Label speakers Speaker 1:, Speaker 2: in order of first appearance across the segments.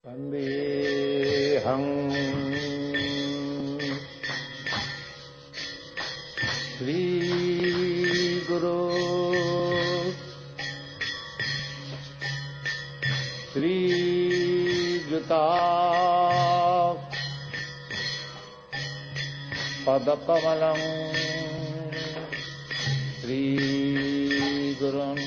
Speaker 1: Vandeham Sri Guru Sri Juta Padakamalam Sri Gurun.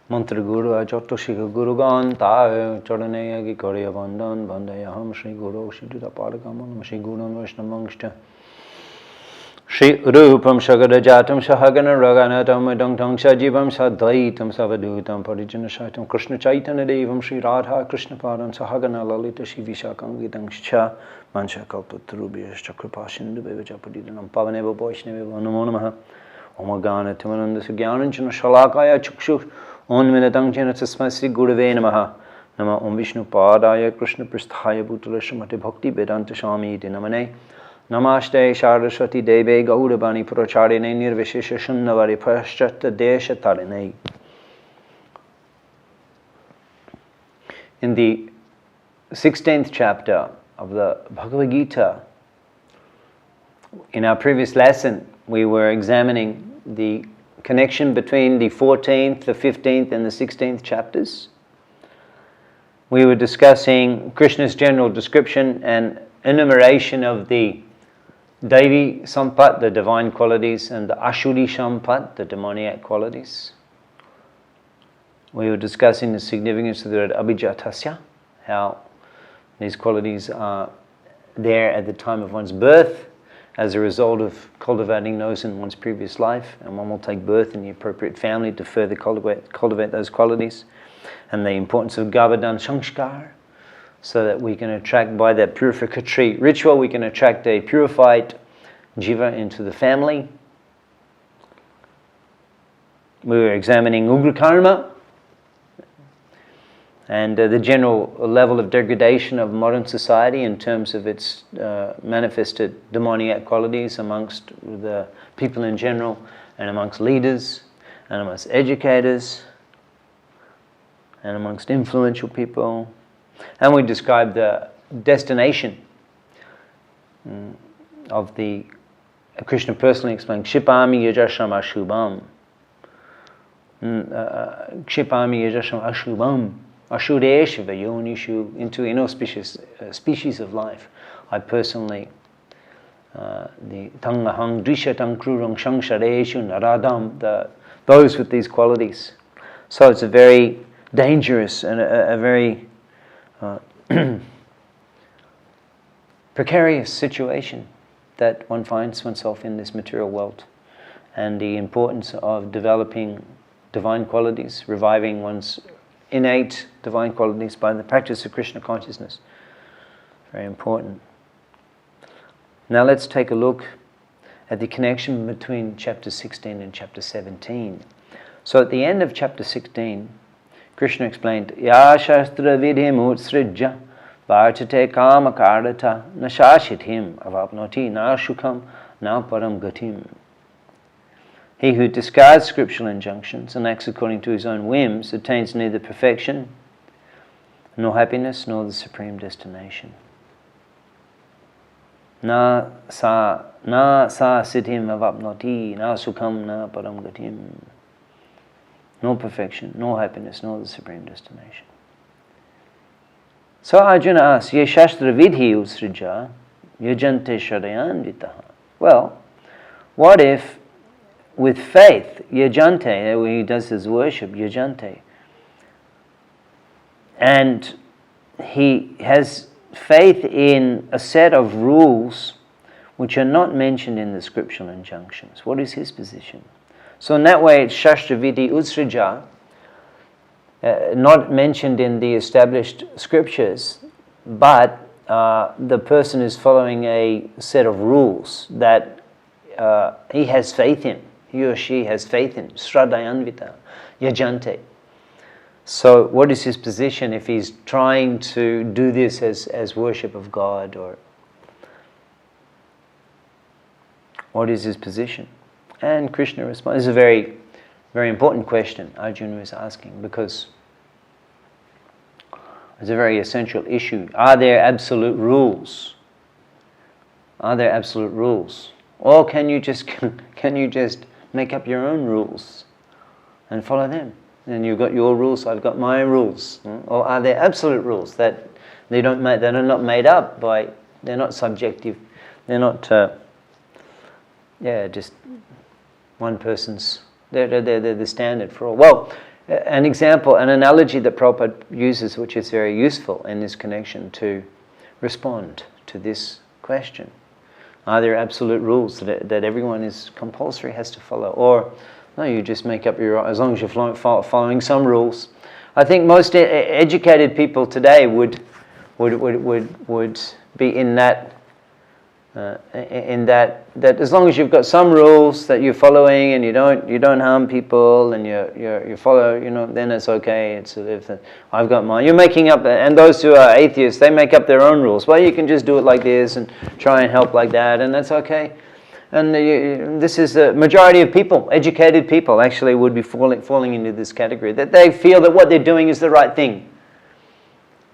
Speaker 2: Mantra Guru Ajoto Shikha Gurugan Tae Charanayagi Korea Bandan Bandayaham Shri Guru Shri Paragaman Shri Gurun Vaishnavangshta Shri Rupam Shagadajatam Shahagana Raganatam Adangtang Shajivam Sadvaitam Savadutam Parijana Shaitam Krishna Chaitanya Devam Shri Radha Krishna Padan Sahagana Lalita Shri Vishakangitang Scha Mansha Kalpatrubhyash Chakrapashindu Bevachapadidanam Pavaneva Vaishnava Namo Namaha Omagana Timananda Sugyananjana Shalakaya Chukshu Onminatam Jena Tasmai Sri Gurave Namaha Nama Om Vishnu Padaya Krishna Pristhaya Bhutala Shamati Bhakti Vedanta Swami Iti Namane Namaste Saraswati Deve Gaurabani Pracharine Nirvishesha Shunnavari Prashchata Desha Tarine. In the 16th chapter of the Bhagavad Gita, in our previous lesson, we were examining the connection between the 14th, the 15th and the 16th chapters. We were discussing Krishna's general description and enumeration of the Devi Sampat, the divine qualities, and the Ashuri Sampat, the demoniac qualities. We were discussing the significance of the word Abhijatasya, how these qualities are there at the time of one's birth, as a result of cultivating those in one's previous life, and one will take birth in the appropriate family to further cultivate those qualities, and the importance of Gavardhan Sanskar, so that we can attract, by that purificatory ritual, we can attract a purified jiva into the family. We were examining Ugra Karma, and the general level of degradation of modern society in terms of its manifested demoniac qualities amongst the people in general, and amongst leaders, and amongst educators, and amongst influential people. And we described the destination of the, Krishna personally explained, Kshipami Yajasham Ashubham. Kshipami Yajasham Ashubham. Ashureshva yonishu, into inauspicious species of life. I personally, the tangahang drishatang krurang shangshareshu naradam, those with these qualities. So it's a very dangerous and a very precarious situation that one finds oneself in this material world, and the importance of developing divine qualities, reviving one's innate divine qualities by the practice of Krishna consciousness. Very important. Now let's take a look at the connection between chapter 16 and chapter 17. So at the end of chapter 16, Krishna explained, Ya Shastra Vidhim Utsrijya Vartate Kama Karata Nashashithim Avapnoti Na Shukam Na Param Gatim. He who discards scriptural injunctions and acts according to his own whims attains neither perfection, nor happiness, nor the supreme destination. Na sa siddhim avapnoti, na sukham na param gatim. No perfection, no happiness, nor the supreme destination. So Arjuna asks, Ye shastra vidhi utsrija, yajante sharayan vitaha. Well, what if with faith, yajante, when he does his worship, yajante, and he has faith in a set of rules which are not mentioned in the scriptural injunctions, what is his position? So in that way, it's shastra vidhi utsrija, not mentioned in the established scriptures, but the person is following a set of rules that he has faith in. He or she has faith in, Shraddhayanvita, yajante. So what is his position if he's trying to do this as worship of God? Or what is his position? And Krishna responds, this is a very Very important question Arjuna is asking, because it's a very essential issue. Are there absolute rules? Are there absolute rules? Or can you just make up your own rules and follow them? And you've got your rules, I've got my rules. Or are there absolute rules that they're not made up by, they're not subjective, they're not just one person's, they're the standard for all. Well, an example, an analogy that Prabhupada uses, which is very useful in this connection to respond to this question. Are there absolute rules that everyone is compulsory has to follow? Or, no, you just make up your own, as long as you're following some rules. I think most educated people today would be in that as long as you've got some rules that you're following and you don't harm people and you follow, then it's okay. I've got mine. You're making up, and those who are atheists, they make up their own rules. Well, you can just do it like this and try and help like that, and that's okay. And this is the majority of people, educated people, actually would be falling into this category, that they feel that what they're doing is the right thing.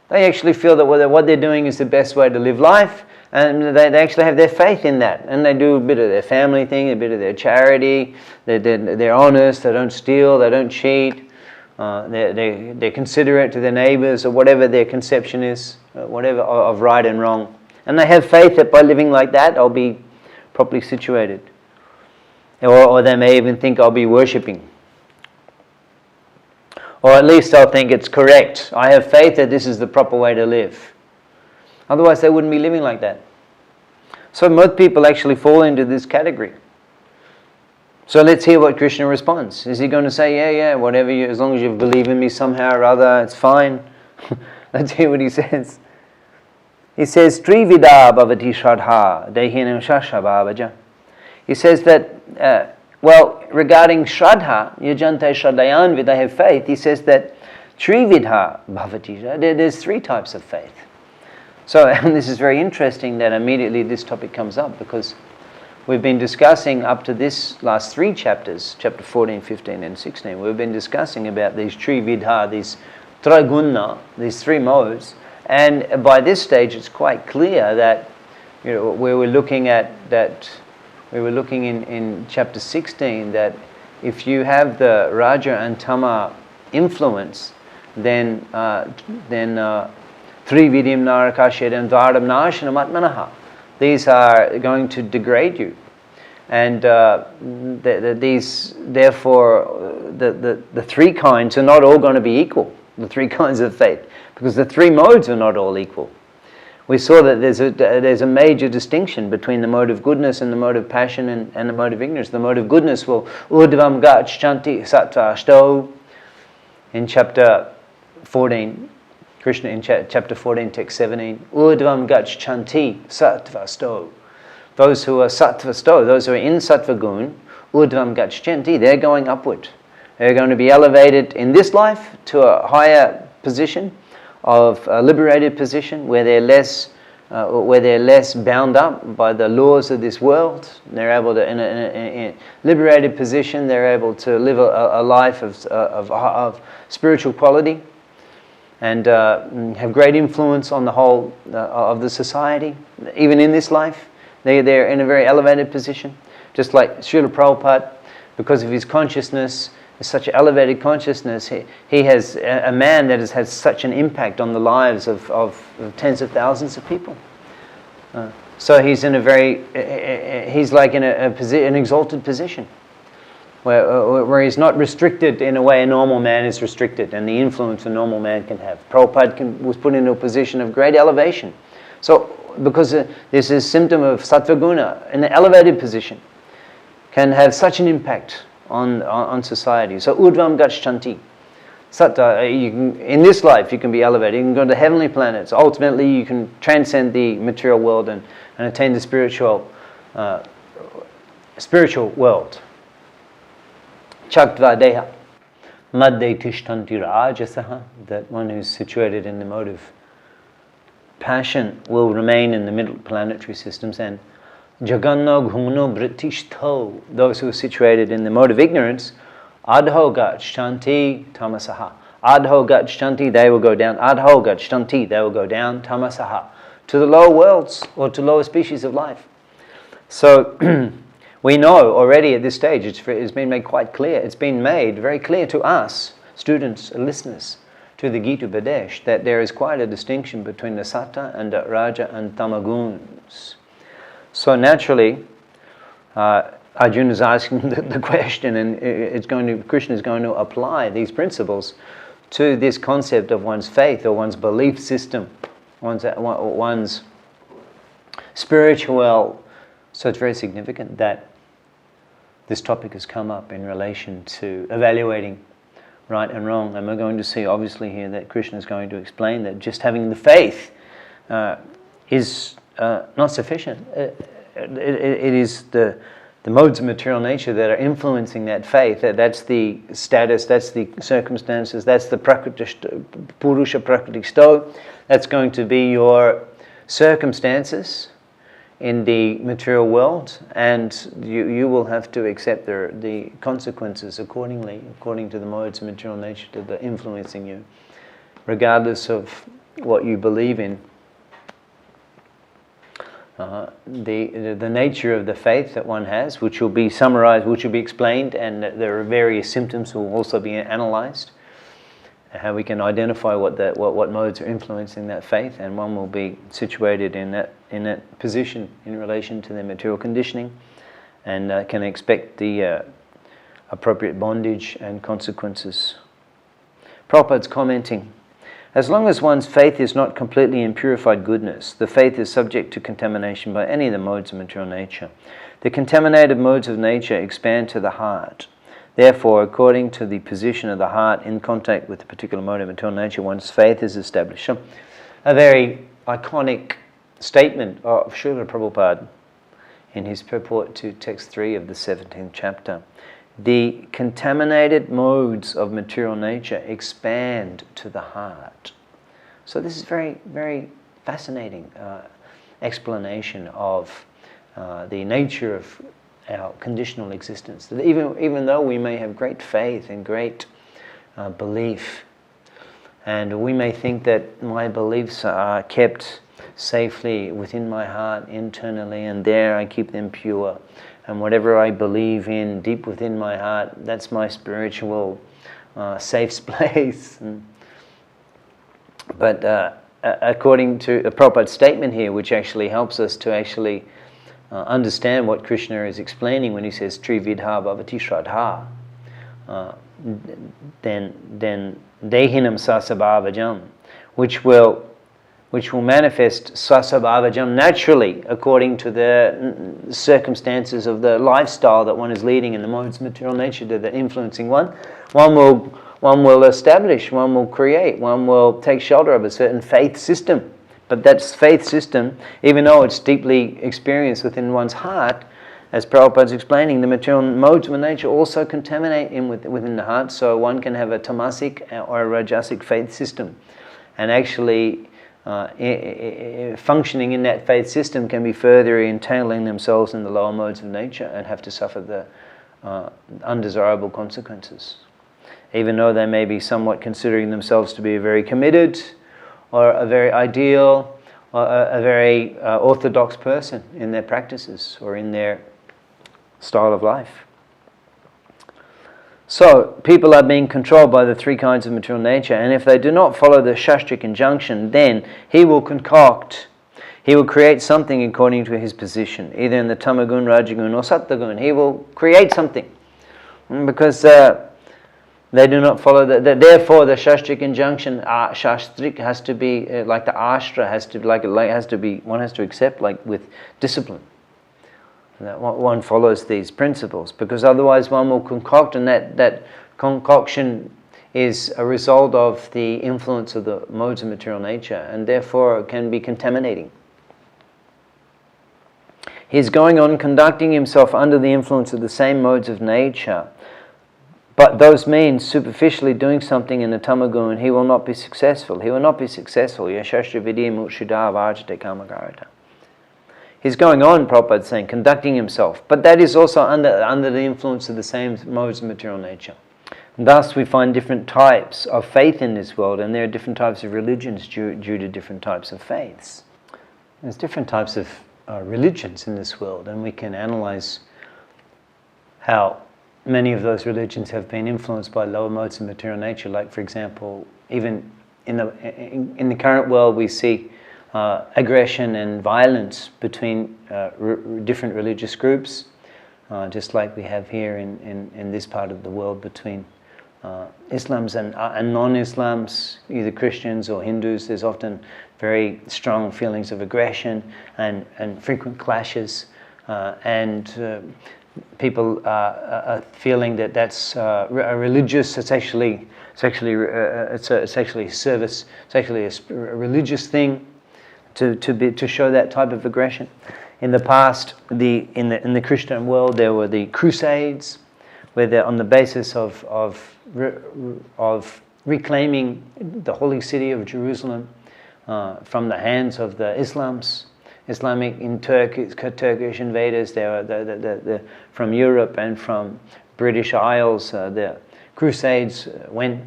Speaker 2: They actually feel that what they're doing is the best way to live life. And they actually have their faith in that. And they do a bit of their family thing, a bit of their charity. They're honest, they don't steal, they don't cheat. They're considerate to their neighbors, or whatever their conception is, whatever of right and wrong. And they have faith that by living like that, I'll be properly situated. Or they may even think I'll be worshipping. Or at least I'll think it's correct. I have faith that this is the proper way to live. Otherwise, they wouldn't be living like that. So most people actually fall into this category. So let's hear what Krishna responds. Is he going to say, yeah, whatever as long as you believe in me somehow or other, it's fine? Let's hear what he says. He says, Trivida bhavati shraddha dehinam shashabhavaja. He says that, regarding shraddha, yajante shraddhayan, they have faith. He says that Trividha bhavati, there's three types of faith. So, and this is very interesting that immediately this topic comes up, because we've been discussing up to this last three chapters, chapter 14, 15 and 16, we've been discussing about these trividha, these traguna, these three modes, and by this stage it's quite clear that, we were looking in chapter 16 that if you have the Raja and Tama influence, then Trividim narakashedam dvardam nashanam atmanaha. These are going to degrade you. And therefore, the three kinds are not all going to be equal, the three kinds of faith, because the three modes are not all equal. We saw that there's a major distinction between the mode of goodness and the mode of passion and the mode of ignorance. The mode of goodness will urdvam gachanti sattva ashto in chapter 14. Krishna in chapter 14, text 17, Urdvam gachanti sattva sto. Those who are sattva sto, those who are in sattva gun, Urdvam gachanti, they're going upward. They're going to be elevated in this life to a higher position, of a liberated position, where they're less bound up by the laws of this world. They're able to, in a liberated position, they're able to live a life of spiritual quality, and have great influence on the whole of the society, even in this life. They're in a very elevated position. Just like Srila Prabhupada, because of his consciousness, such an elevated consciousness, he has a man that has had such an impact on the lives of tens of thousands of people. So he's in he's like in an exalted position, where he's not restricted in a way a normal man is restricted, and the influence a normal man can have. Prabhupada was put into a position of great elevation. So, because this is a symptom of sattva guna, in an elevated position, can have such an impact on society. So, urdvam gachanti. Sattva, in this life you can be elevated, you can go to the heavenly planets. Ultimately you can transcend the material world and attain the spiritual world. Chaktva deha madde tishtanti rajasaha, that one who's situated in the mode of passion will remain in the middle planetary systems, and jaganna ghumno brittishtho, those who are situated in the mode of ignorance Adho gachanti tamasaha. Adho gachanti, they will go down. Adho gachanti, they will go down. Tamasaha, to the lower worlds or to lower species of life. So we know already at this stage, it's been made quite clear. It's been made very clear to us, students and listeners, to the Gita Badesh, that there is quite a distinction between the Sattva and the Raja and Tamaguns. So naturally, Arjuna is asking the question, and Krishna is going to apply these principles to this concept of one's faith or one's belief system, one's spiritual. So it's very significant that this topic has come up in relation to evaluating right and wrong. And we're going to see obviously here that Krishna is going to explain that just having the faith is not sufficient. It is the modes of material nature that are influencing that faith. That's the status, that's the circumstances, that's the Purusha Prakriti Sto. That's going to be your circumstances in the material world, and you will have to accept the consequences accordingly, according to the modes of material nature that are influencing you, regardless of what you believe in. The nature of the faith that one has, which will be summarized, which will be explained, and there are various symptoms will also be analyzed, how we can identify what modes are influencing that faith, and one will be situated in that position in relation to their material conditioning, and can expect the appropriate bondage and consequences. Prabhupada's commenting, as long as one's faith is not completely in purified goodness, the faith is subject to contamination by any of the modes of material nature. The contaminated modes of nature expand to the heart. Therefore, according to the position of the heart in contact with the particular mode of material nature, one's faith is established. So, a very iconic statement of Srila Prabhupada in his purport to text 3 of the 17th chapter. The contaminated modes of material nature expand to the heart. So this is very, very fascinating explanation of the nature of our conditional existence. That even though we may have great faith and great belief, and we may think that my beliefs are kept safely within my heart internally, and there I keep them pure, and whatever I believe in deep within my heart, that's my spiritual safe place. But according to the Prabhupada's statement here, which actually helps us to actually understand what Krishna is explaining when he says Trividha Bhavati Shraddha, then Dehinam Sasabhavajam, which will manifest Sasabhavajam naturally according to the circumstances of the lifestyle that one is leading and the modes of material nature that are influencing one. One will establish, one will create, one will take shelter of a certain faith system. But that faith system, even though it's deeply experienced within one's heart, as Prabhupada is explaining, the material modes of nature also contaminate within the heart, so one can have a tamasic or a rajasic faith system. And actually, functioning in that faith system can be further entangling themselves in the lower modes of nature and have to suffer the undesirable consequences. Even though they may be somewhat considering themselves to be very committed, or a very ideal, or a very orthodox person in their practices or in their style of life. So, people are being controlled by the 3 kinds of material nature, and if they do not follow the Shastric injunction, then he will create something according to his position, either in the Tamagun, Rajagun or Sattvagun. He will create something, because they do not follow therefore the Shastric injunction, Shastrik has to be like the Ashtra one has to accept like with discipline. That one follows these principles, because otherwise one will concoct, and that concoction is a result of the influence of the modes of material nature, and therefore can be contaminating. He's going on conducting himself under the influence of the same modes of nature, but those means superficially doing something in the tamagun, he will not be successful. He will not be successful. Yashashtra vidya mutshida vajate kamakarita. He's going on, Prabhupada is saying, conducting himself. But that is also under the influence of the same modes of material nature. Thus, we find different types of faith in this world, and there are different types of religions due to different types of faiths. There's different types of religions in this world, and we can analyze how many of those religions have been influenced by lower modes of material nature. Like, for example, even in the current world, we see aggression and violence between different religious groups, just like we have here in this part of the world between Islams and non-Islams, either Christians or Hindus. There's often very strong feelings of aggression and frequent clashes, and people are feeling that that's a religious. It's actually service. It's actually a religious thing to show that type of aggression. In the past, in the Christian world, there were the Crusades, where they're on the basis of reclaiming the holy city of Jerusalem from the hands of the Islamic in Turkish invaders. They were from Europe and from British Isles. The Crusades went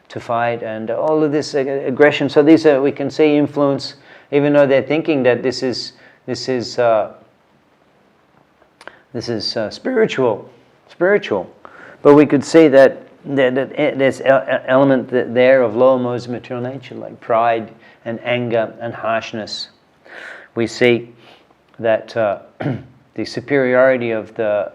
Speaker 2: to fight, and all of this aggression. So these are, we can see influence, even though they're thinking that this is spiritual. But we could see that there's an element there of lower modes of material nature, like pride and anger and harshness. We see that the superiority of the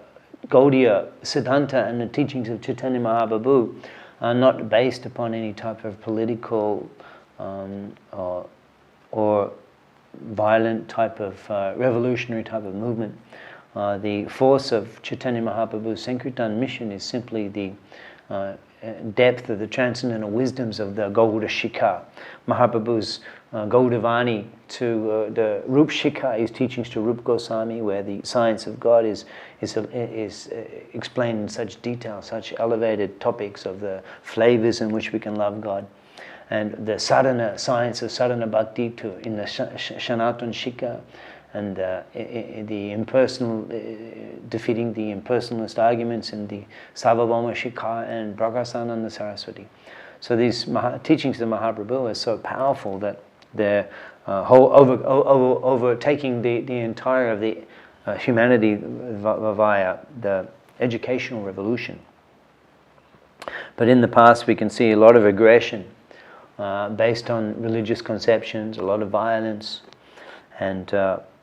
Speaker 2: Gaudiya Siddhanta and the teachings of Chaitanya Mahaprabhu are not based upon any type of political or violent type of revolutionary type of movement. The force of Chaitanya Mahaprabhu's Sankirtan mission is simply the depth of the transcendental wisdoms of the Gauda Shikha. Mahaprabhu's Gaudavani to the Rup Shikha, his teachings to Rup Goswami, where the science of God is explained in such detail, such elevated topics of the flavors in which we can love God. And the sadhana, science of sadhana bhakti in the Sanatana Shikha, and the impersonal, defeating the impersonalist arguments in the Sarvabhauma Shikha and Prakasananda Saraswati. So these teachings of Mahaprabhu are so powerful that they're overtaking the entire of the humanity via the educational revolution. But in the past we can see a lot of aggression based on religious conceptions, a lot of violence, and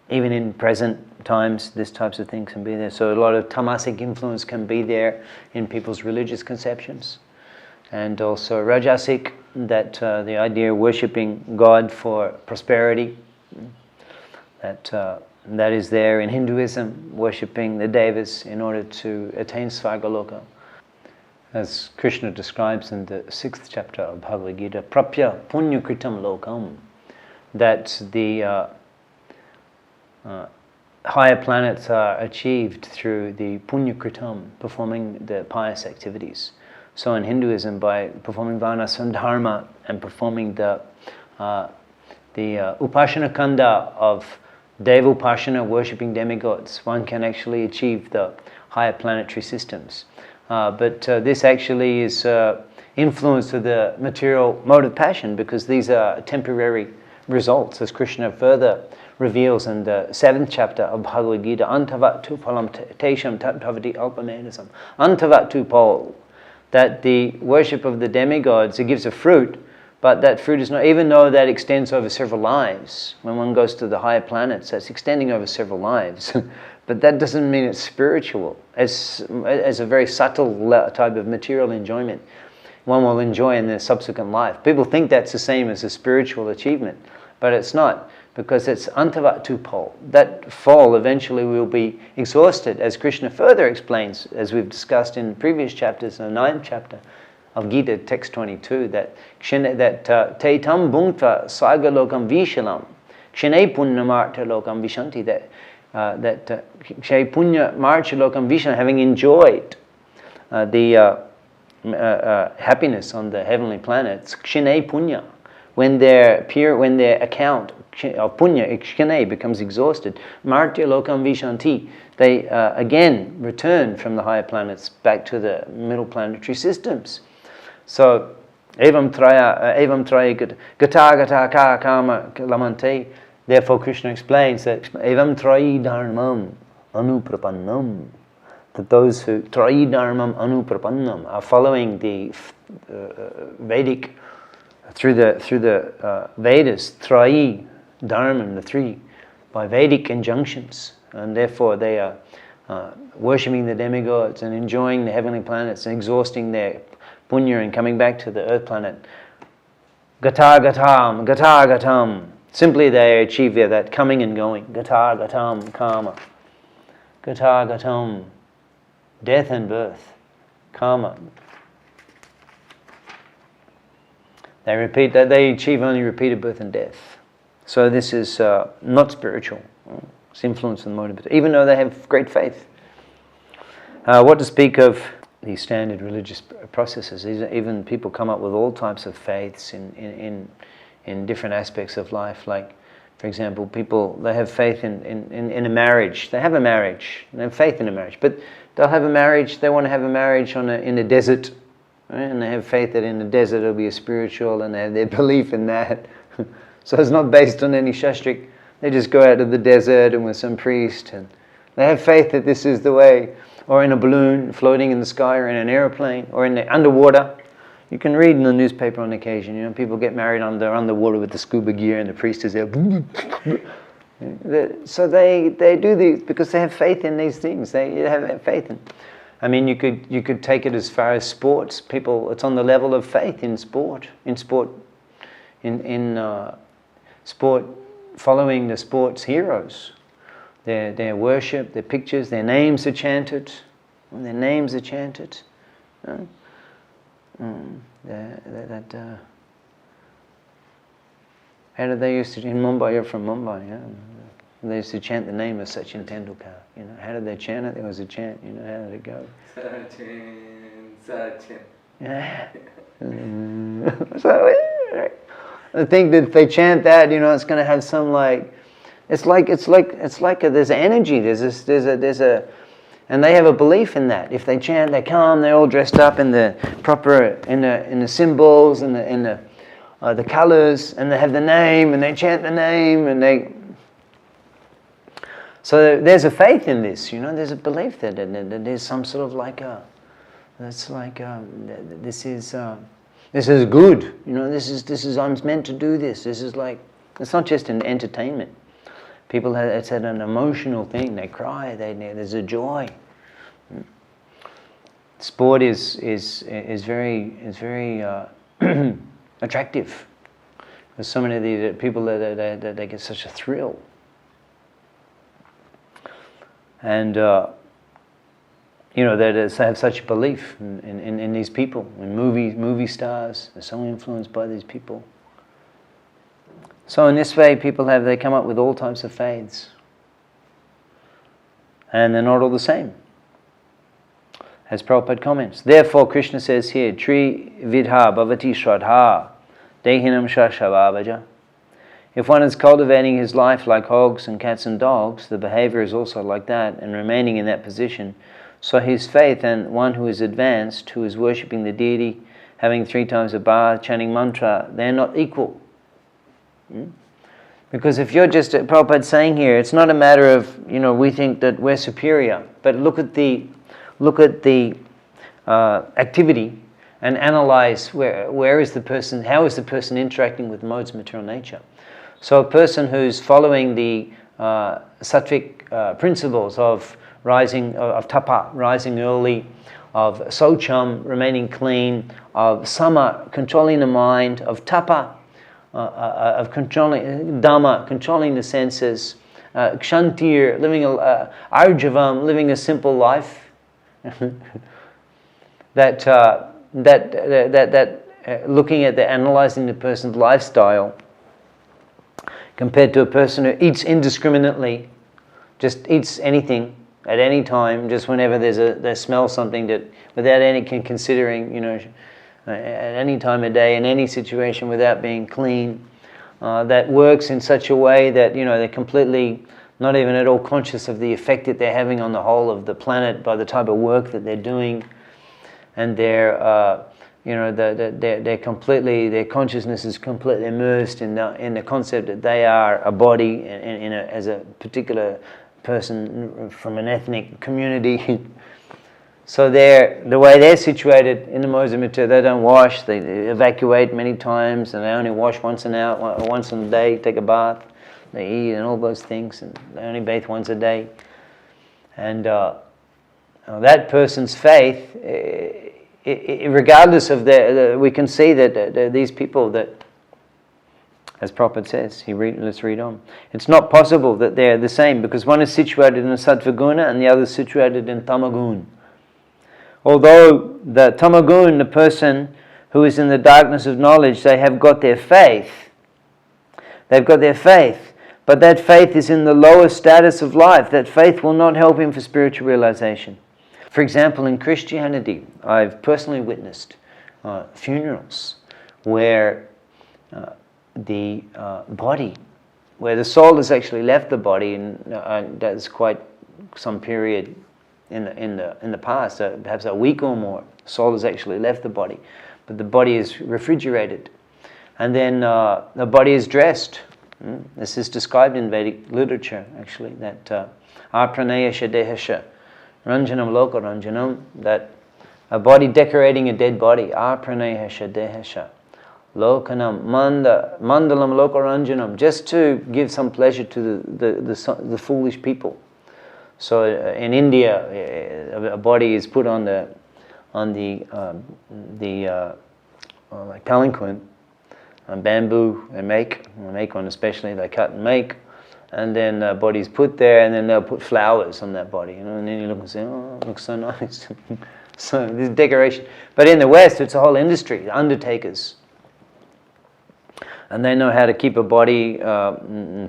Speaker 2: even in present times, these types of things can be there. So a lot of tamasic influence can be there in people's religious conceptions. And also rajasic, that the idea of worshipping God for prosperity, that is there in Hinduism, worshipping the devas in order to attain Svargaloka. As Krishna describes in the 6th chapter of Bhagavad Gita, prapya punya kritam lokam, that the higher planets are achieved through the punya kritam, performing the pious activities. So in Hinduism, by performing varnasana dharma and performing the upasana kanda of deva upasana, worshipping demigods, one can actually achieve the higher planetary systems. But this actually is influenced to the material mode of passion, because these are temporary results, as Krishna further reveals in the 7th chapter of Bhagavad Gita. Antavatu palam tesham tattavati alpamenasam. Antavatu pal, that the worship of the demigods, it gives a fruit, but that fruit is not, even though that extends over several lives, when one goes to the higher planets, that's extending over several lives. But that doesn't mean it's spiritual. As a very subtle type of material enjoyment, one will enjoy in their subsequent life. People think that's the same as a spiritual achievement, but it's not, because it's antavatu pal. That fall eventually will be exhausted, as Krishna further explains, as we've discussed in previous chapters, in the 9th chapter of Gita, text 22, that te tam bhunkta sagalokam vishalam, kshane punyamartha lokam vishanti, that kshay punya marcha lokam vishalam, having enjoyed the happiness on the heavenly planets, kshane punya, when their account of punya, ikshane, becomes exhausted, martya lokam vishanti, they again return from the higher planets back to the middle planetary systems. So, evam traya gata ka kama lamante. Therefore, Krishna explains that evam trayi dharmam anuprapannam, that those who trayi dharmam anuprapannam are following the Vedic through the Vedas, trayi dharmam, the three, by Vedic injunctions, and therefore they are worshipping the demigods and enjoying the heavenly planets and exhausting their punya and coming back to the earth planet. Gata gatam. Simply they achieve that coming and going. Gata gatam kama. Gata gatam. Death and birth. Kama. They repeat that. They achieve only repeated birth and death. So this is not spiritual. It's influence and motive, even though they have great faith. What to speak of these standard religious processes? Even people come up with all types of faiths in different aspects of life. Like, for example, people, they have faith in a marriage. They have a marriage. They have faith in a marriage. But they'll have a marriage, they want to have a marriage in a desert. Right? And they have faith that in the desert it'll be a spiritual, and they have their belief in that. So it's not based on any shastric. They just go out to the desert and with some priest, and they have faith that this is the way. Or in a balloon floating in the sky, or in an airplane, or in the underwater. You can read in the newspaper on occasion, people get married underwater with the scuba gear, and the priest is there. So they do these because they have faith in these things. They have faith in. I mean, you could take it as far as sports. People, it's on the level of faith in sport. In sport, following the sports heroes. Their worship, their pictures, their names are chanted. When their names are chanted, how did they used to in Mumbai? You're from Mumbai, yeah. They used to chant the name of Sachin Tendulkar. How did they chant it? There was a chant. How did it go? Sachin. Yeah. So I think that if they chant that, it's going to have some It's like there's energy. There's a, and they have a belief in that. If they chant, they come. They're all dressed up in the proper in the symbols and the colors, and they have the name, and they chant the name, and they. So there's a faith in this. There's a belief that there's some sort of this is good. This is I'm meant to do this. This is it's not just an entertainment. People it's an emotional thing. They cry. There's a joy. Sport is very attractive. There's so many of these people that they get such a thrill. And they have such belief in these people. In movie stars, they're so influenced by these people. So in this way, they come up with all types of faiths. And they're not all the same. As Prabhupada comments. Therefore, Krishna says here, Tri vidha bhavati shraddha dehinam shashavavaja. If one is cultivating his life like hogs and cats and dogs, the behavior is also like that, and remaining in that position. So his faith, and one who is advanced, who is worshipping the deity, having 3 times a bath, chanting mantra, they're not equal. Because if you're just, Prabhupada's saying here, it's not a matter of, we think that we're superior, but look at the activity and analyze where is the person, how is the person interacting with modes of material nature. So a person who's following the sattvic principles of rising, of tapa, rising early, of socham, remaining clean, of sama, controlling the mind, of tapa, of controlling dhamma, controlling the senses, kshantir, living arjavam, living a simple life. that looking at analyzing the person's lifestyle compared to a person who eats indiscriminately, just eats anything at any time, just whenever they smell something that without any considering, at any time of day, in any situation, without being clean, that works in such a way that, they're completely not even at all conscious of the effect that they're having on the whole of the planet by the type of work that they're doing, and they're their consciousness is completely immersed in the concept that they are a body as a particular person from an ethnic community. So the way they're situated in the modes of material, they don't wash, they evacuate many times, and they only wash once in a day, take a bath, they eat and all those things, and they only bathe once a day. And that person's faith, regardless of we can see that these people that, as Prabhupada says, let's read on. It's not possible that they're the same, because one is situated in a sattva guna and the other is situated in tamagun. Although the tamagun, the person who is in the darkness of knowledge, they have got their faith. They've got their faith. But that faith is in the lowest status of life. That faith will not help him for spiritual realization. For example, in Christianity, I've personally witnessed funerals where the body, where the soul has actually left the body, and that's quite some period in the past, perhaps a week or more, the soul has actually left the body, but the body is refrigerated, and then the body is dressed. This is described in Vedic literature, actually, that apranayasha dehasha ranjanam loka ranjanam, that a body decorating a dead body, apranayasha dehasha lokanam mandalam loka ranjanam, just to give some pleasure to the foolish people. So in India, a body is put on the like palanquin, bamboo and make one especially, they cut and make, and then the body's put there, and then they'll put flowers on that body, and then you look and say, oh, it looks so nice. So this decoration. But in the West, it's a whole industry, undertakers. And they know how to keep a body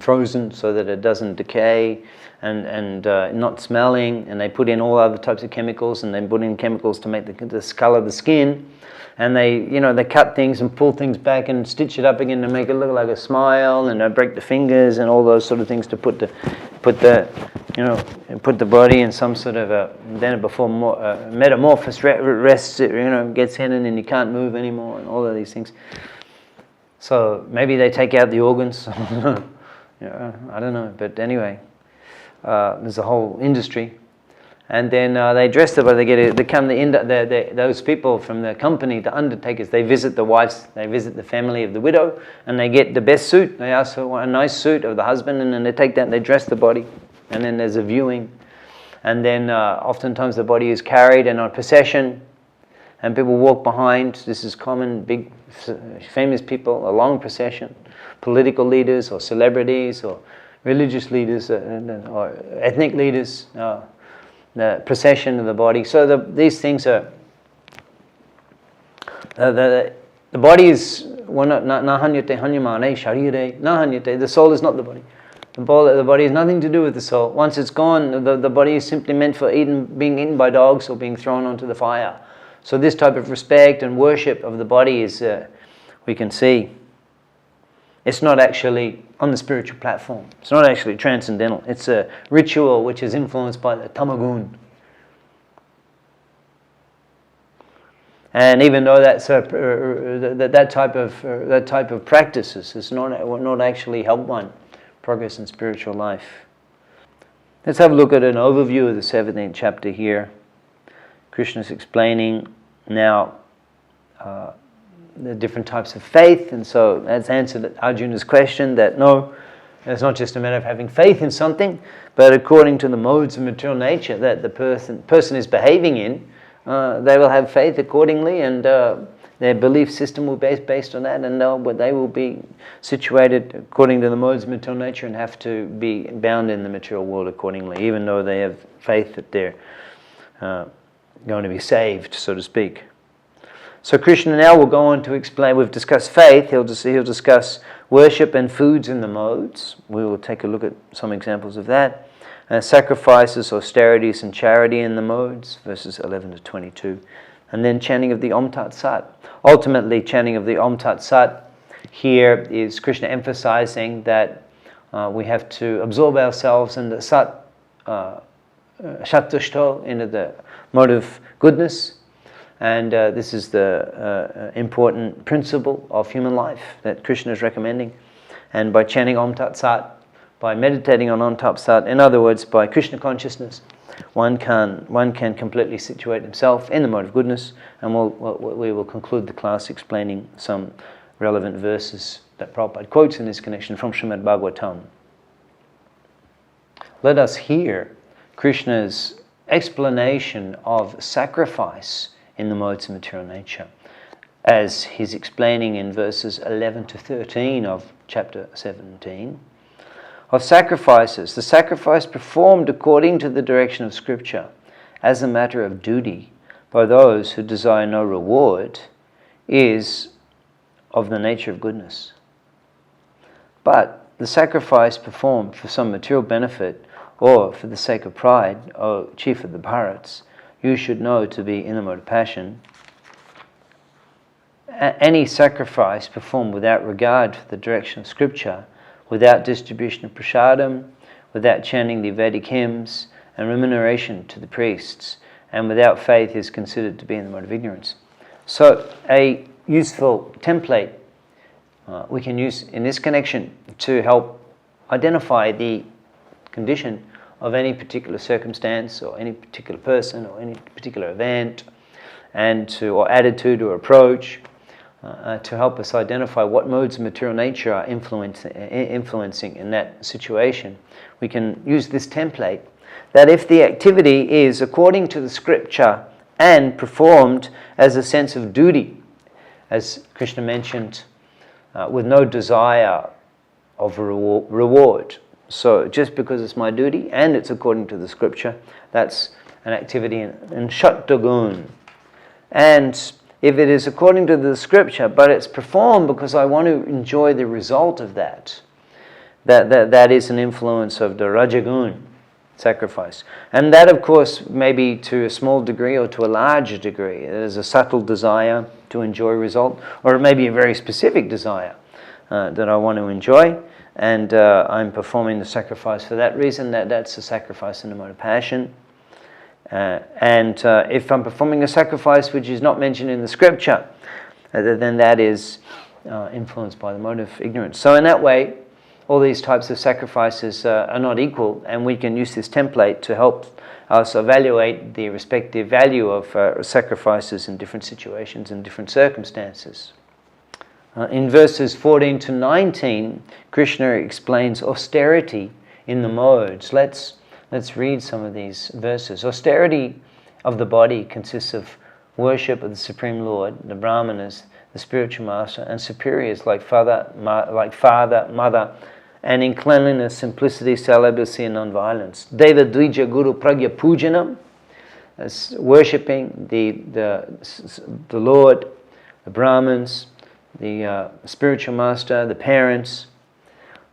Speaker 2: frozen so that it doesn't decay and not smelling, and they put in all other types of chemicals, and they put in chemicals to make the color of the skin, and they cut things and pull things back and stitch it up again to make it look like a smile, and they break the fingers and all those sort of things to put the body in some sort of then before metamorphosis rests, gets in, and then you can't move anymore, and all of these things. So maybe they take out the organs. I don't know, but anyway, there's a whole industry, and then they dress the body. Those people from the company, the undertakers. They visit the wives, they visit the family of the widow, and they get the best suit. They ask for a nice suit of the husband, and then they take that and they dress the body, and then there's a viewing, and then oftentimes the body is carried in a procession, and people walk behind. This is common, big famous people, a long procession, political leaders or celebrities or religious leaders or ethnic leaders, the procession of the body. So these things are, the body is, nahanyate hanyamane sharire nahanyate, the soul is not the body. The body has nothing to do with the soul. Once it's gone, the body is simply meant for being eaten by dogs or being thrown onto the fire. So this type of respect and worship of the body is, we can see, it's not actually on the spiritual platform. It's not actually transcendental. It's a ritual which is influenced by the tamagun. And even though that's that type of practices is not actually help one progress in spiritual life. Let's have a look at an overview of the 17th chapter here. Krishna's explaining now the different types of faith, and so that's answered Arjuna's question that no, it's not just a matter of having faith in something, but according to the modes of material nature that the person is behaving in, they will have faith accordingly, and their belief system will be based on that, and they will be situated according to the modes of material nature and have to be bound in the material world accordingly, even though they have faith that they're going to be saved, so to speak. So Krishna now will go on to explain. We've discussed faith. He'll discuss worship and foods in the modes. We will take a look at some examples of that. Sacrifices, austerities, and charity in the modes, verses 11 to 22. and then chanting of the Om Tat Sat. Ultimately, chanting of the Om Tat Sat here is Krishna emphasizing that we have to absorb ourselves in the Sat, Shattushto, into the mode of goodness. And this is the important principle of human life that Krishna is recommending. And by chanting Om Tat Sat, by meditating on Om Tat Sat, in other words, by Krishna consciousness, one can completely situate himself in the mode of goodness. And we will conclude the class explaining some relevant verses that Prabhupada quotes in this connection from Srimad Bhagavatam. Let us hear Krishna's explanation of sacrifice in the modes of material nature, as he's explaining in verses 11 to 13 of chapter 17, of sacrifices. The sacrifice performed according to the direction of Scripture as a matter of duty by those who desire no reward is of the nature of goodness. But the sacrifice performed for some material benefit or for the sake of pride, O chief of the Bharats, you should know to be in the mode of passion. Any sacrifice performed without regard for the direction of Scripture, without distribution of prasadam, without chanting the Vedic hymns and remuneration to the priests, and without faith is considered to be in the mode of ignorance. So a useful template we can use in this connection to help identify the condition of any particular circumstance or any particular person or any particular event, or attitude or approach, to help us identify what modes of material nature are influencing in that situation. We can use this template that if the activity is according to the Scripture and performed as a sense of duty, as Krishna mentioned, with no desire of reward. So just because it's my duty and it's according to the Scripture, that's an activity in Shattagun. And if it is according to the Scripture, but it's performed because I want to enjoy the result of that is an influence of the Rajagun, sacrifice. And that, of course, may be to a small degree or to a larger degree. There's a subtle desire to enjoy result, or it may be a very specific desire that I want to enjoy, and I'm performing the sacrifice for that reason. That's a sacrifice in the mode of passion. And if I'm performing a sacrifice which is not mentioned in the Scripture, then that is influenced by the mode of ignorance. So in that way, all these types of sacrifices are not equal, and we can use this template to help us evaluate the respective value of sacrifices in different situations and different circumstances. In verses 14 to 19, Krishna explains austerity in the modes. Let's read some of these verses. Austerity of the body consists of worship of the Supreme Lord, the Brahmanas, the spiritual master, and superiors like father, mother, and in cleanliness, simplicity, celibacy, and non-violence. Deva Dvija Guru Pragya Pujanam, as worshipping the Lord, the Brahmins, the spiritual master, the parents,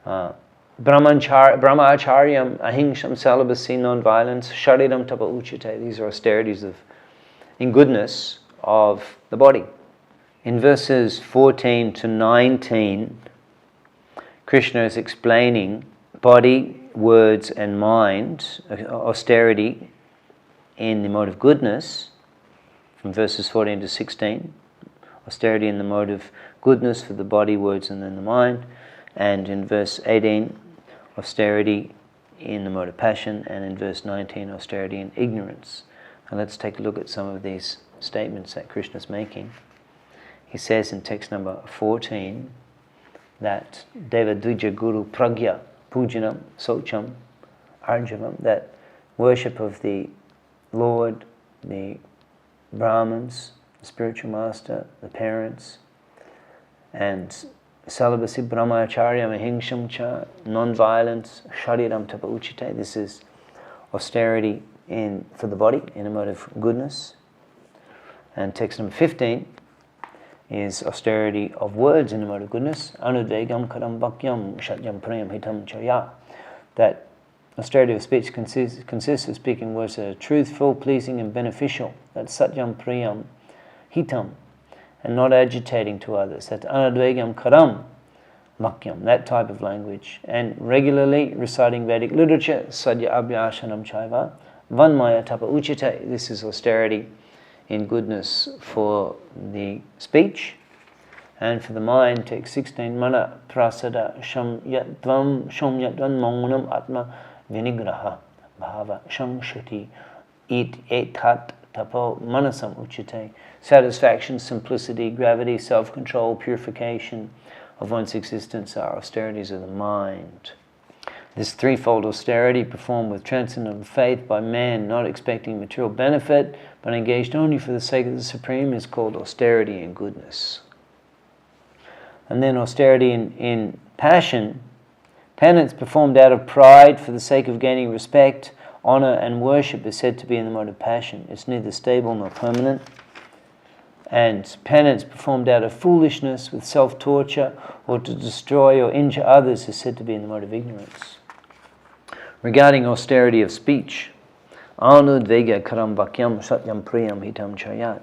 Speaker 2: Brahmacharyam, ahimsam, celibacy, non-violence, shariram tapa uchite. These are austerities in goodness of the body. In verses 14 to 19, Krishna is explaining body, words, and mind, austerity in the mode of goodness, from verses 14 to 16. Austerity in the mode of goodness for the body, words, and then the mind. And in verse 18, austerity in the mode of passion. And in verse 19, austerity in ignorance. And let's take a look at some of these statements that Krishna is making. He says in text number 14 that Deva Dvija Guru Pragya Pujanam Socham Arjanam, that worship of the Lord, the Brahmins, the spiritual master, the parents, and celibacy, brahmacharya, ahimsam cha, non-violence, shariram tapa uchite. This is austerity for the body in a mode of goodness. And text number 15 is austerity of words in a mode of goodness. Anudvegam karam bhakyam shatyam prayam hitam chaya. That austerity of speech consists of speaking words that are truthful, pleasing, and beneficial. That's satyam prayam, hitam, and not agitating to others. That's anudvegam karam vakyam, that type of language. And regularly reciting Vedic literature, sadhya abhyashanam chaiva, vanmaya tapa uchite. This is austerity in goodness for the speech. And for the mind, take 16, mana prasada sham yatvam maunam atma vinigraha bhava shangshati etat tapo manasam uchite. Satisfaction, simplicity, gravity, self-control, purification of one's existence are austerities of the mind. This threefold austerity, performed with transcendental faith by man, not expecting material benefit, but engaged only for the sake of the Supreme, is called austerity in goodness. And then austerity in passion, penance performed out of pride for the sake of gaining respect, honor, and worship is said to be in the mode of passion. It's neither stable nor permanent. And penance performed out of foolishness, with self-torture, or to destroy or injure others is said to be in the mode of ignorance. Regarding austerity of speech, anudvega karam vakyam satyam priyam hitam chayat.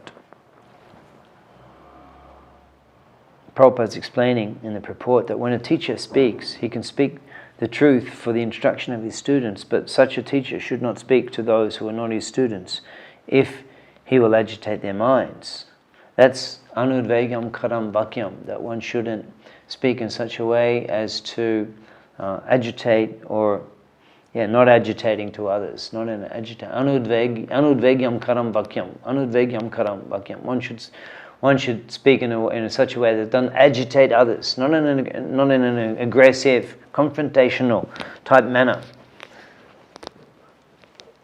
Speaker 2: Prabhupada is explaining in the purport that when a teacher speaks, he can speak the truth for the instruction of his students, but such a teacher should not speak to those who are not his students if he will agitate their minds. That's anudvegam karam vakyam, that one shouldn't speak in such a way as to agitate or, not agitating to others, not in agitate. Anudvegyam karam vakyam, anudvegyam karam vakyam. One should speak in such a way that doesn't agitate others, not in an aggressive, confrontational type manner.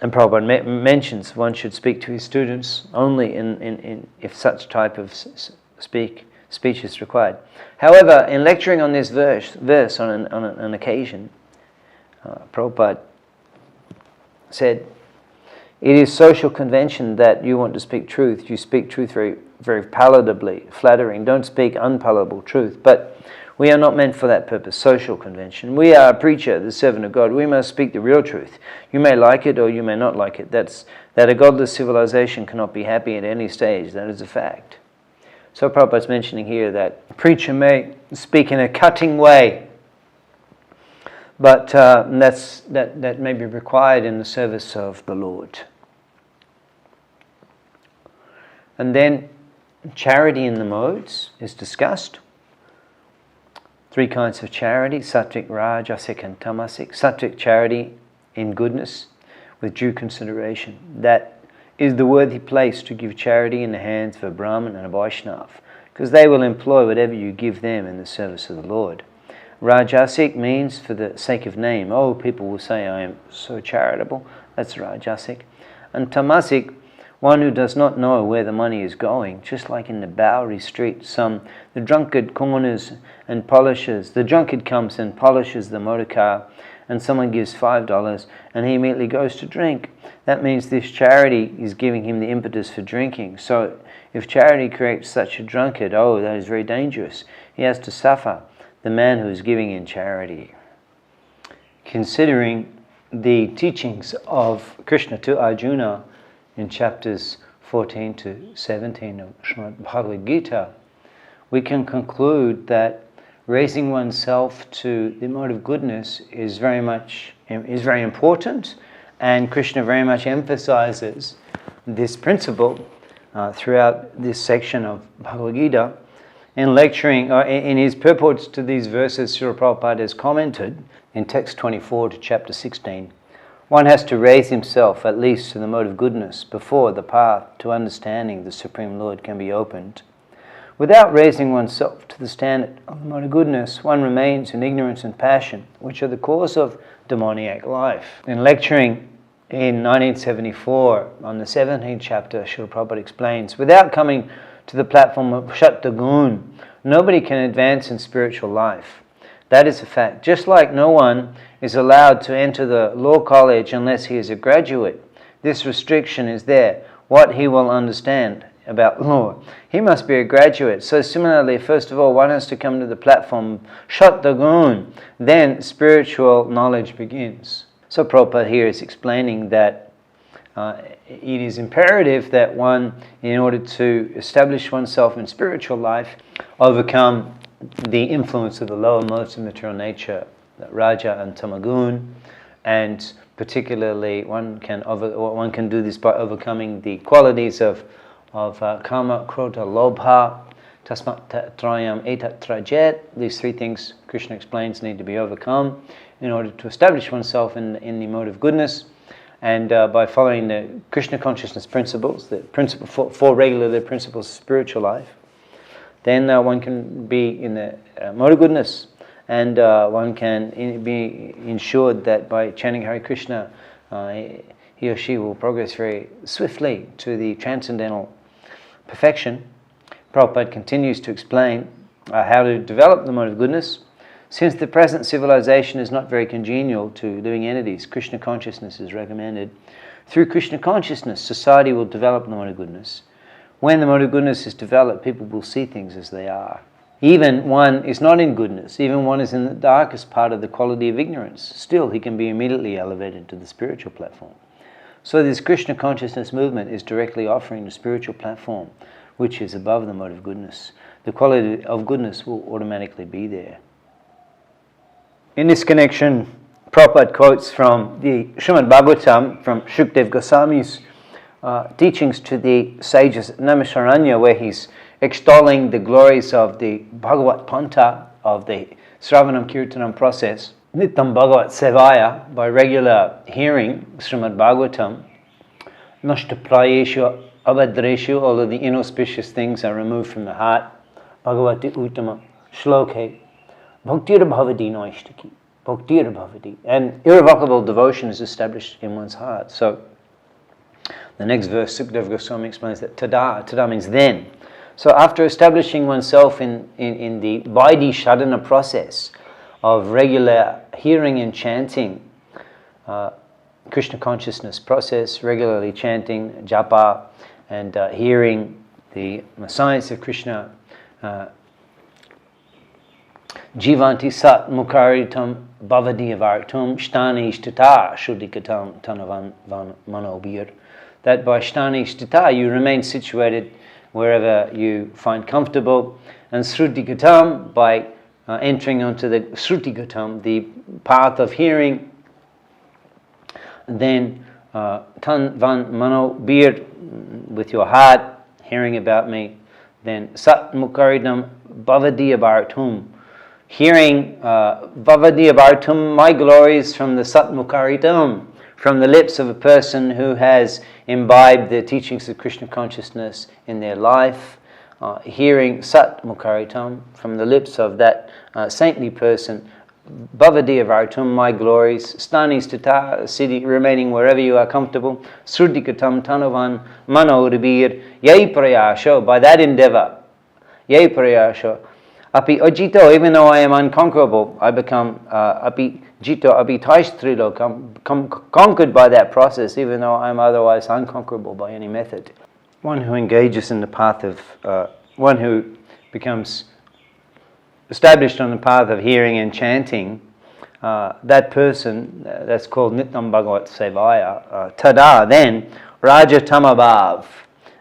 Speaker 2: And Prabhupada mentions one should speak to his students only in if such type of speech is required. However, in lecturing on this verse on an occasion, Prabhupada said, it is social convention that you want to speak truth. You speak truth very, very palatably, flattering. Don't speak unpalatable truth. But we are not meant for that purpose, social convention. We are a preacher, the servant of God. We must speak the real truth. You may like it or you may not like it. That a godless civilization cannot be happy at any stage. That is a fact. So Prabhupada's mentioning here that a preacher may speak in a cutting way, but that may be required in the service of the Lord. And then charity in the modes is discussed. 3 kinds of charity: sattvic, rajasic, and tamasic. Sattvic charity in goodness with due consideration. That is the worthy place to give charity in the hands of a Brahmin and a Vaishnav, because they will employ whatever you give them in the service of the Lord. Rajasic means for the sake of name. Oh, people will say, I am so charitable. That's rajasic. And tamasic, one who does not know where the money is going, just like in the Bowery Street, the drunkard corners and polishes. The drunkard comes and polishes the motor car, and someone gives $5, and he immediately goes to drink. That means this charity is giving him the impetus for drinking. So if charity creates such a drunkard, that is very dangerous. He has to suffer, the man who is giving in charity. Considering the teachings of Krishna to Arjuna in chapters 14 to 17 of Srimad Bhagavad Gita, we can conclude that raising oneself to the mode of goodness is very important, and Krishna very much emphasizes this principle throughout this section of Bhagavad Gita. In lecturing, in his purports to these verses, Srila Prabhupada has commented in text 24 to chapter 16, one has to raise himself at least to the mode of goodness before the path to understanding the Supreme Lord can be opened. Without raising oneself to the standard of the mode of goodness, one remains in ignorance and passion, which are the cause of demoniac life. In lecturing in 1974 on the 17th chapter, Srila Prabhupada explains, without coming to the platform of Shatdagun, nobody can advance in spiritual life. That is a fact. Just like no one is allowed to enter the law college unless he is a graduate, this restriction is there, what he will understand about law. He must be a graduate. So similarly, first of all, one has to come to the platform, Shatdagun, then spiritual knowledge begins. So Prabhupada here is explaining that it is imperative that one, in order to establish oneself in spiritual life, overcome the influence of the lower modes of material nature, Raja and Tamagun, and particularly one can do this by overcoming the qualities of Kama, Krodha, Lobha, Tasmat Trayam Etat Trajet. These three things, Krishna explains, need to be overcome in order to establish oneself in the mode of goodness. And by following the Krishna consciousness principles, the four regular principles of spiritual life, then one can be in the mode of goodness, and one can be ensured that by chanting Hare Krishna, he or she will progress very swiftly to the transcendental perfection. Prabhupada continues to explain how to develop the mode of goodness. Since the present civilization is not very congenial to living entities, Krishna consciousness is recommended. Through Krishna consciousness, society will develop the mode of goodness. When the mode of goodness is developed, people will see things as they are. Even one is not in goodness, even one is in the darkest part of the quality of ignorance, still he can be immediately elevated to the spiritual platform. So this Krishna consciousness movement is directly offering the spiritual platform, which is above the mode of goodness. The quality of goodness will automatically be there. In this connection, Prabhupada quotes from the Srimad Bhagavatam, from Shukdev Goswami's teachings to the sages at Naimisharanya, where he's extolling the glories of the Bhagavat Panta, of the Sravanam Kirtanam process. Nitam Bhagavat Sevaya, by regular hearing Srimad Bhagavatam, Nashta Prayeshu Abhadreshu, all of the inauspicious things are removed from the heart. Bhagavati Uttama Shloke Bhaktir Bhavati Noishtaki, Bhaktir Bhavati. And irrevocable devotion is established in one's heart. So the next verse, Sukdev Goswami explains that tada means then. So after establishing oneself in the Vaidhi Sadhana process of regular hearing and chanting, Krishna consciousness process, regularly chanting, japa, and hearing the science of Krishna, Jivanti sat mukaritam bhavadiyavartum shtani shtita shuddhikatam tanavan manobir. That by shtani shtita you remain situated wherever you find comfortable, and sruddhikatam by entering onto the sruddhikatam, the path of hearing, then tanvan manobir, with your heart hearing about me, then sat mukaridam bhavadiyavartum, hearing Vavadiyavartum, my glories from the Satmukaritam, from the lips of a person who has imbibed the teachings of Krishna consciousness in their life, hearing Satmukaritam from the lips of that saintly person, Bhavadiyavartum, my glories, Stani Stata, city remaining wherever you are comfortable, Sruddhikatam Tanavan Manourabir, Yai Prayasho, by that endeavor, Yai Prayasho, Api Ajito, even though I am unconquerable, I become Api Jito, Api Taishtrilo, conquered by that process, even though I am otherwise unconquerable by any method. One who engages in the path of, one who becomes established on the path of hearing and chanting, that person, that's called Nityam Bhagavat Sevaya, tada, then Raja Tamabhav.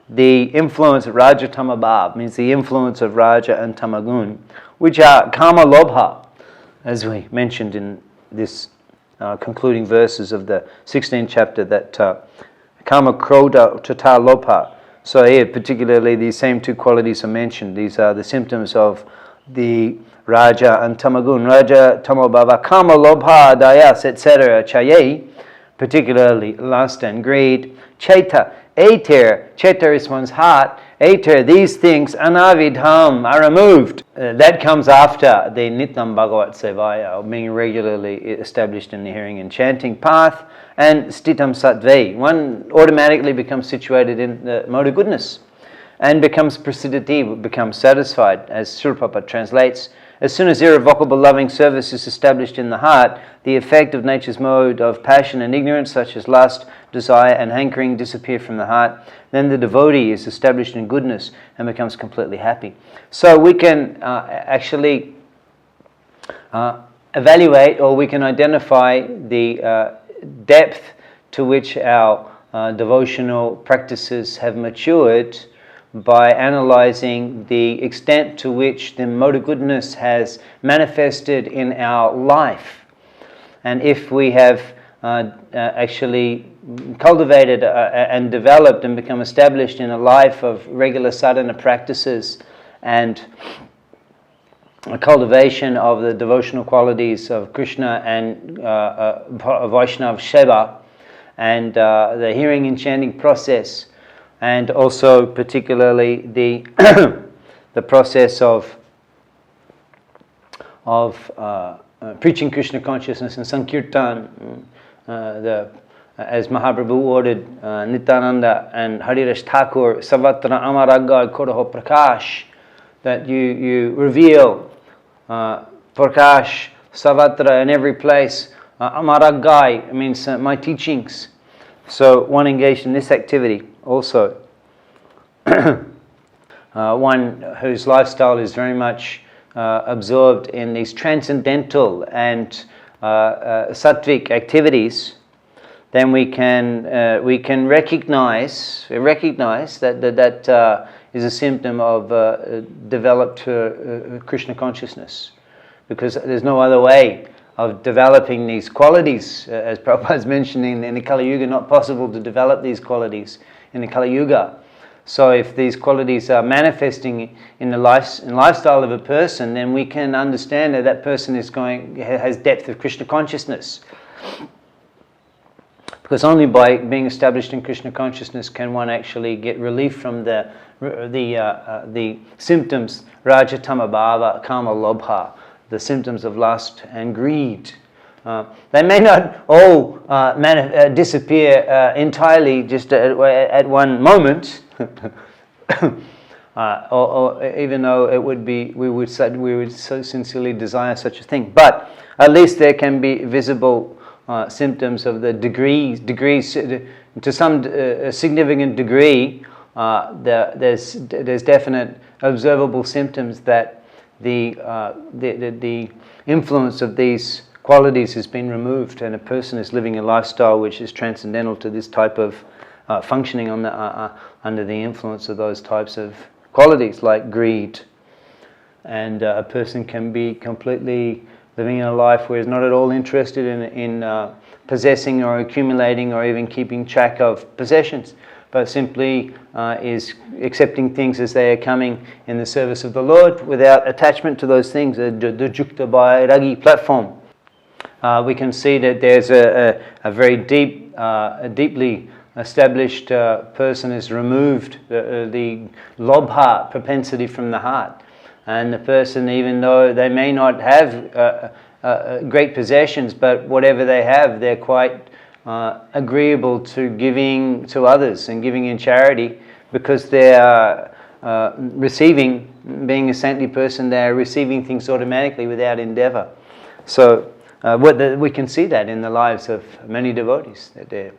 Speaker 2: The influence of Raja Tamabhav means the influence of Raja and Tamagun, which are Kama Lobha, as we mentioned in this concluding verses of the 16th chapter, that Kama Krodha Tata Lobha. So here particularly these same two qualities are mentioned. These are the symptoms of the Raja and Tamagun. Raja Tamabhava, Kama Lobha Dayas, etc. Chaye, particularly lust and greed. Chaita, Ater, Chaita is one's heart. Ater, these things, anavidham, are removed. That comes after the Nityam Bhagavat Sevaya, being regularly established in the hearing and chanting path, and Stitam Sattve. One automatically becomes situated in the mode of goodness and becomes prasiddhati, becomes satisfied, as Srila Prabhupada translates. As soon as irrevocable loving service is established in the heart, the effect of nature's mode of passion and ignorance, such as lust, desire, and hankering, disappear from the heart. Then the devotee is established in goodness and becomes completely happy. So we can actually evaluate, or we can identify the depth to which our devotional practices have matured by analyzing the extent to which the mode of goodness has manifested in our life. And if we have actually cultivated and developed and become established in a life of regular sadhana practices and a cultivation of the devotional qualities of Krishna and Vaishnava Seva, and the hearing and chanting process, and also particularly the the process of preaching Krishna consciousness and Sankirtan, as Mahaprabhu ordered Nityananda and Haridas Thakur, Savatra Amaraga Koraho Prakash, that you reveal Prakash, Savatra in every place. Amaragai means my teachings. So one engaged in this activity also. One whose lifestyle is very much absorbed in these transcendental and sattvic activities, then we can recognize that is a symptom of developed Krishna consciousness, because there's no other way of developing these qualities. As Prabhupada is mentioning, in the Kali Yuga, not possible to develop these qualities in the Kali Yuga. So if these qualities are manifesting in the lifestyle of a person, then we can understand that that person has depth of Krishna consciousness. Because only by being established in Krishna consciousness can one actually get relief from the symptoms, Rajatama Bhava, Kama Lobha, the symptoms of lust and greed. They may not all disappear entirely just at one moment, or even though it would be, we would so sincerely desire such a thing. But at least there can be visible symptoms of the degrees to some significant degree. There's definite observable symptoms that the influence of these qualities has been removed, and a person is living a lifestyle which is transcendental to this type of functioning under the influence of those types of qualities like greed. And a person can be completely living in a life where he's not at all interested in possessing or accumulating or even keeping track of possessions, but simply is accepting things as they are coming in the service of the Lord without attachment to those things, the Jukta Bairagi platform. We can see that there's a very deeply established person has removed the lobha propensity from the heart. And the person, even though they may not have great possessions, but whatever they have, they're quite agreeable to giving to others and giving in charity, because they are receiving, being a saintly person, they are receiving things automatically without endeavor. So we can see that in the lives of many devotees, that their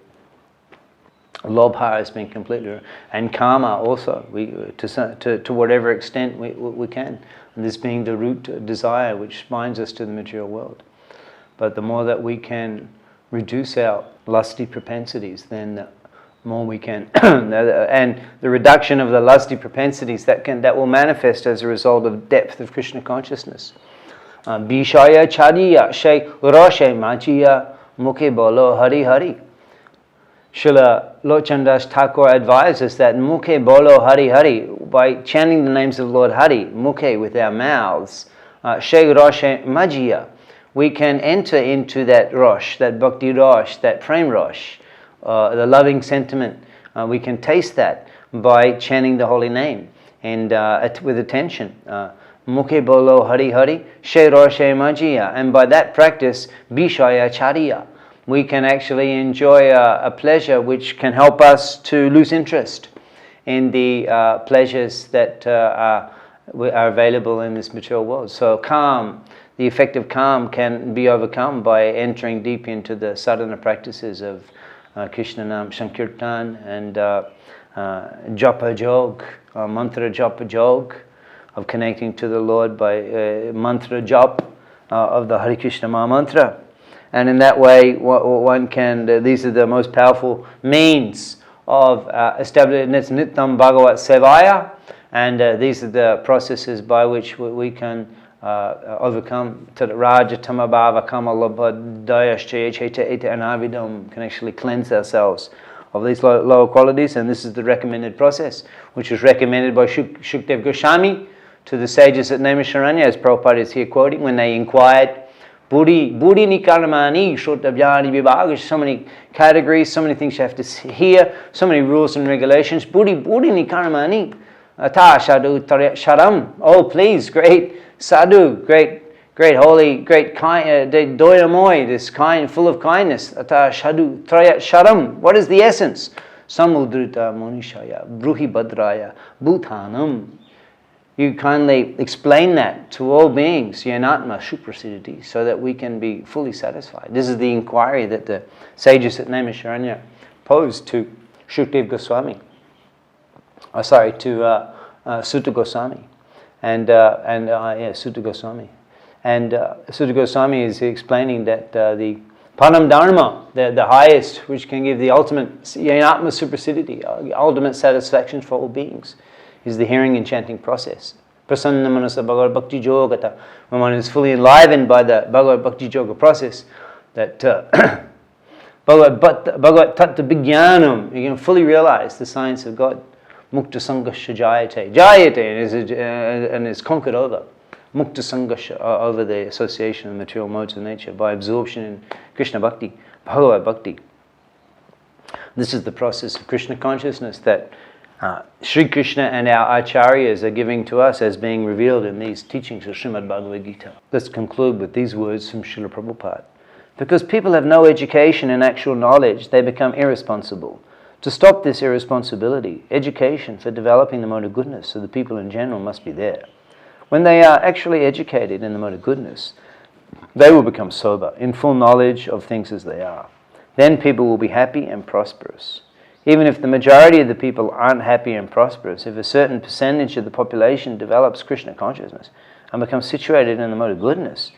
Speaker 2: lobha has been completely, and karma also, to whatever extent we can, and this being the root desire which binds us to the material world. But the more that we can reduce our lusty propensities, then the more we can, and the reduction of the lusty propensities that will manifest as a result of depth of Krishna consciousness. Bishaya chadiya shay roshe machiya mukhe bolo hari hari. Srila Lochandas Thakur advises that mukhe bolo hari hari, by chanting the names of Lord Hari, mukhe with our mouths, shay roshe majiya, we can enter into that rosh, that bhakti rosh, that prem rosh, the loving sentiment. We can taste that by chanting the holy name and with attention. Mukhe bolo hari hari, shay roshe majiya, and by that practice, bishaya chariya, we can actually enjoy a pleasure which can help us to lose interest in the pleasures that are available in this material world. So calm, the effect of calm can be overcome by entering deep into the sadhana practices of Krishna Nam Sankirtan and Japa Jog, Mantra Japa Jog, of connecting to the Lord by mantra jap of the Hare Krishna Maha Mantra. And in that way, one can, these are the most powerful means of establishing Nittam Bhagavat Sevaya, and these are the processes by which we can overcome Raja Tamabhava Kama Lobha Dayashchaya Chaita Eta Anavidam, can actually cleanse ourselves of these lower qualities, and this is the recommended process, which was recommended by Shukdev Goswami to the sages at Naimisharanya, as Prabhupada is here quoting, when they inquired, Buddhi Nikaramani, Shrotabhyani Vibhaga, so many categories, so many things you have to hear, so many rules and regulations. Buddhi Nikaramani, Ata Sadhu Sharam, oh please, great sadhu, great holy, great kind, doyamoy, this kind, full of kindness. Ata Sadhu Trayat Sharam, what is the essence? Samudrita Munishaya, Bruhi Badraya, Bhutanam. You kindly explain that to all beings, Yanatma Shuprasiddhiti, so that we can be fully satisfied. This is the inquiry that the sages at Naimisharanya posed to Shukdev Goswami. Sutta Goswami. Sutta Goswami. And Sutta Goswami is explaining that the Param Dharma, the highest, which can give the ultimate Yanatma Suprasiddhiti, ultimate satisfaction for all beings, is the hearing and chanting process. Prasanna Manasa Bhagavad Bhakti Yogata. When one is fully enlivened by the Bhagavad Bhakti Yoga process, that Bhagavad Tattva Vijnanam, you can fully realize the science of God. Mukta Sangasha Jayate, and is conquered over. Mukta Sangasha, over the association of material modes of nature by absorption in Krishna Bhakti, Bhagavad Bhakti. This is the process of Krishna consciousness that Sri Krishna and our acharyas are giving to us as being revealed in these teachings of Srimad Bhagavad Gita. Let's conclude with these words from Srila Prabhupada. Because people have no education and actual knowledge, they become irresponsible. To stop this irresponsibility, education for developing the mode of goodness of the people in general must be there. When they are actually educated in the mode of goodness, they will become sober, in full knowledge of things as they are. Then people will be happy and prosperous. Even if the majority of the people aren't happy and prosperous, if a certain percentage of the population develops Krishna consciousness and becomes situated in the mode of goodness,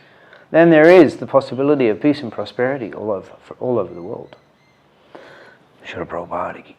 Speaker 2: then there is the possibility of peace and prosperity all over the world. Srila Prabhupada ki